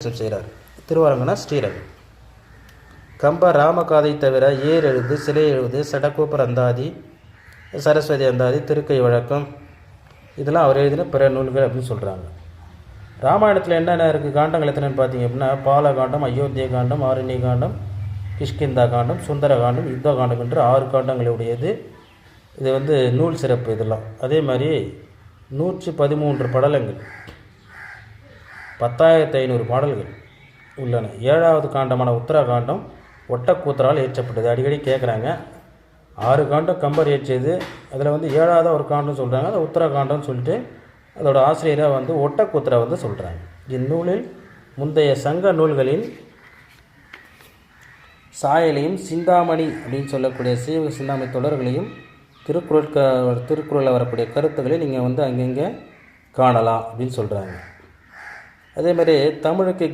பிரதிஷ்டம் செய்கிறார். திருவரங்கனா ஸ்ரீரங்கம். கம்ப ராமகாதை தவிர ஏர் எழுது, சிலை எழுது, சடகோபர் அந்தாதி, சரஸ்வதி அந்தாதி, திருக்கை வழக்கம், இதெல்லாம் அவர் எழுதின பிற நூல்கள் அப்படின்னு சொல்கிறாங்க. ராமாயணத்தில் என்னென்ன இருக்குது, காண்டங்கள் எத்தனைன்னு பார்த்தீங்க அப்படின்னா, பாலகாண்டம், அயோத்திய காண்டம், ஆரண்ய காண்டம், கிஷ்கிந்தா காண்டம், சுந்தர காண்டம், யுத்த காண்டம் என்று 6 காண்டங்களுடையது. இது நூல் சிறப்பு இதெல்லாம். அதே மாதிரி 113 படலங்கள், 10,500 பாடல்கள் உள்ளன. 7வது காண்டமான உத்தரகாண்டம் ஒட்டக்கூத்தரால் இயற்றப்பட்டது. அடிக்கடி கேட்குறாங்க. 6 காண்டம் கம்பர் இயற்றியது. அதில் 7வது ஒரு காண்டம் சொல்கிறாங்க. அதை உத்தரகாண்டம்னு சொல்லிட்டு அதோட ஆசிரியராக ஒட்டக்கூத்தரை சொல்கிறாங்க. இந்நூலில் முந்தைய சங்க நூல்களின் சாயலையும் சிந்தாமணி அப்படின்னு சொல்லக்கூடிய சீவ சிந்தாமணி தொடர்களையும் திருக்குறளில் வரக்கூடிய கருத்துக்களை நீங்கள் அங்கங்கே காணலாம் அப்படின்னு சொல்கிறாங்க. அதேமாதிரி தமிழுக்கு